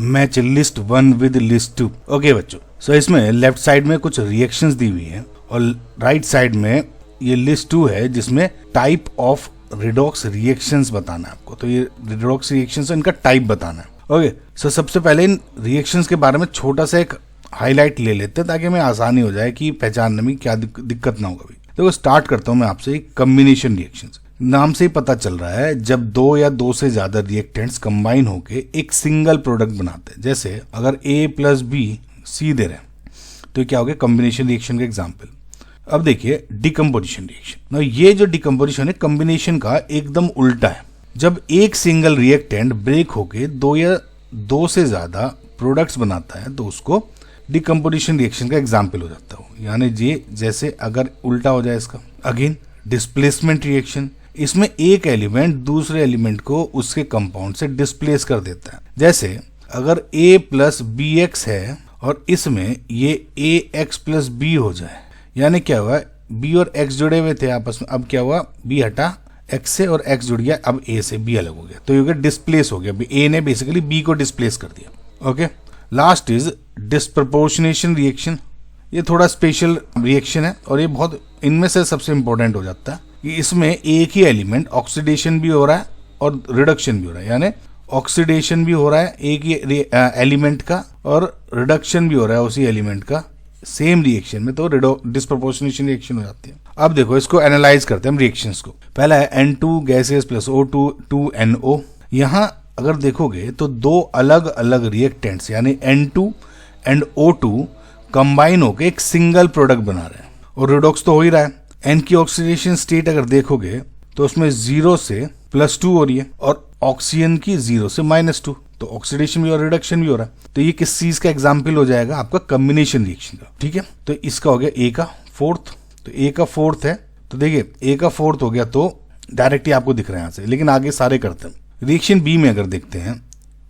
Match list 1 with list 2। Okay बच्चों, सो इसमें left side में कुछ रिएक्शंस दी हुई है और राइट साइड में ये लिस्ट 2 है जिसमें टाइप ऑफ रिडॉक्स रिएक्शंस बताना है आपको। तो ये रिडॉक्स रिएक्शंस इनका टाइप बताना है। ओके, सो सबसे पहले इन रिएक्शंस के बारे में छोटा सा एक हाईलाइट ले लेते हैं ताकि हमें आसानी हो जाए कि पहचानने में क्या दिक्कत ना हो कभी। तो स्टार्ट करता हूं मैं आपसे कॉम्बिनेशन रिएक्शंस। नाम से ही पता चल रहा है जब दो या दो से ज्यादा रिएक्टेंट्स कंबाइन होके एक सिंगल प्रोडक्ट बनाते हैं। जैसे अगर A प्लस B C दे रहे हैं तो क्या हो गया, कॉम्बिनेशन रिएक्शन का एग्जाम्पल। अब देखिए डिकम्पोजिशन रिएक्शन। ये जो डिकम्पोजिशन है कॉम्बिनेशन का एकदम उल्टा है। जब एक सिंगल रिएक्टेंट ब्रेक होके दो या दो से ज्यादा प्रोडक्ट्स बनाता है तो उसको डिकम्पोजिशन रिएक्शन का एग्जाम्पल हो जाता है। यानी ये जैसे अगर उल्टा हो जाए इसका, अगेन डिस्प्लेसमेंट रिएक्शन। इसमें एक एलिमेंट दूसरे एलिमेंट को उसके कंपाउंड से डिस्प्लेस कर देता है। जैसे अगर A प्लस बी एक्स है और इसमें ये AX प्लस B हो जाए, यानी क्या हुआ, B और X जुड़े हुए थे आपस में, अब क्या हुआ, B हटा X से और X जुड़ गया, अब A से B अलग हो गया, तो ये डिस्प्लेस हो गया। A ने बेसिकली B को डिस्प्लेस कर दिया। Okay, last is disproportionation reaction. ये थोड़ा स्पेशल रिएक्शन है और ये बहुत इनमें से सबसे इंपॉर्टेंट हो जाता है कि इसमें एक ही एलिमेंट ऑक्सीडेशन भी हो रहा है और रिडक्शन भी हो रहा है। यानी ऑक्सीडेशन भी हो रहा है एक ही एलिमेंट का और रिडक्शन भी हो रहा है उसी एलिमेंट का सेम रिएक्शन में, तो डिस्प्रपोर्शनेशन रिएक्शन हो जाती है। अब देखो इसको एनालाइज करते हैं हम रिएक्शंस को। पहला है N2 gases plus O2 2NO। यहाँ अगर देखोगे तो दो अलग अलग रिएक्टेंट्स यानी N2 एंड O2 कंबाइन होकर एक सिंगल प्रोडक्ट बना रहे हैं और रिडॉक्स तो हो ही रहा है। N की ऑक्सीडेशन स्टेट अगर देखोगे तो उसमें 0 से +2 हो रही है और ऑक्सीजन की 0 से -2, तो ऑक्सीडेशन भी और रिडक्शन भी हो रहा है। तो ये किस चीज का एग्जाम्पल हो जाएगा, आपका कॉम्बिनेशन रिएक्शन का। ठीक है, तो इसका हो गया A का फोर्थ। तो A का फोर्थ है तो देखिए A का फोर्थ हो गया तो डायरेक्टली आपको दिख रहा है यहाँ से, लेकिन आगे सारे करते हैं। रिएक्शन B में अगर देखते हैं,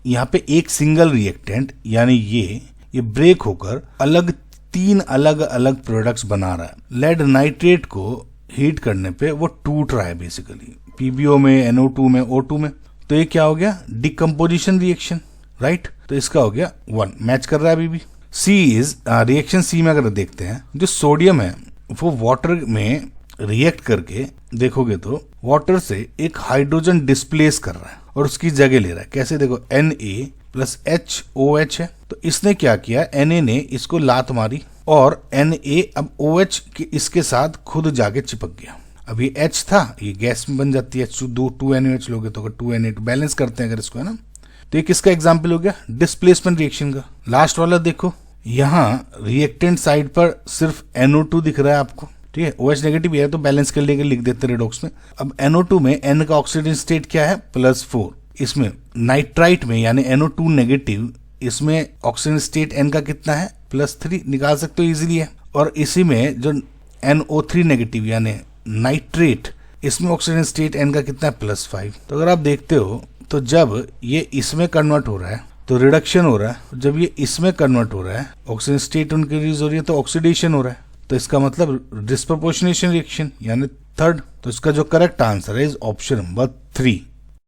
यहाँ पे एक सिंगल रिएक्टेंट यानी ये ब्रेक होकर तीन अलग अलग प्रोडक्ट्स बना रहा है। लेड नाइट्रेट को हीट करने पे वो टूट रहा है बेसिकली, PbO में, NO2 में, O2 में। तो ये क्या हो गया, डिकम्पोजिशन रिएक्शन, राइट। तो इसका हो गया 1, मैच कर रहा है अभी भी। C इज रिएक्शन C में अगर देखते हैं, जो सोडियम है वो वाटर में रिएक्ट करके देखोगे तो वाटर से एक हाइड्रोजन डिस्प्लेस कर रहा है और उसकी जगह ले रहा है। कैसे, देखो Na प्लस HOH है, तो इसने क्या किया, Na ने इसको लात मारी और Na अब OH के इसके साथ खुद जाके चिपक गया। अब ये H था, ये गैस में बन जाती है, 2NaOH लोगे तो अगर 2Na बैलेंस करते हैं अगर इसको, है ना। तो ये किसका एग्जाम्पल हो गया, डिस्प्लेसमेंट रिएक्शन का। लास्ट वाला देखो, यहाँ रिएक्टेंट साइड पर सिर्फ NO2 दिख रहा है आपको, ठीक है। OH नेगेटिव है तो बैलेंस कर लेके लिख देते हैं रिडॉक्स में। अब NO2 में N का ऑक्सीडेशन स्टेट क्या है, +4। इसमें नाइट्राइट में यानी NO2 नेगेटिव, इसमें ऑक्सीजन स्टेट N का कितना है, +3, निकाल सकते हो इजीली है। और इसी में जो NO3 नेगेटिव यानी नाइट्रेट, इसमें ऑक्सीजन स्टेट N का कितना है, +5। तो अगर आप देखते हो तो जब ये इसमें कन्वर्ट हो रहा है तो रिडक्शन हो रहा है, जब ये इसमें कन्वर्ट हो रहा है ऑक्सीजन स्टेट इंक्रीज हो रही है तो ऑक्सीडेशन हो रहा है। तो इसका मतलब डिस्प्रपोर्शनेशन रिएक्शन यानी थर्ड। तो इसका जो करेक्ट आंसर है इज ऑप्शन नंबर 3।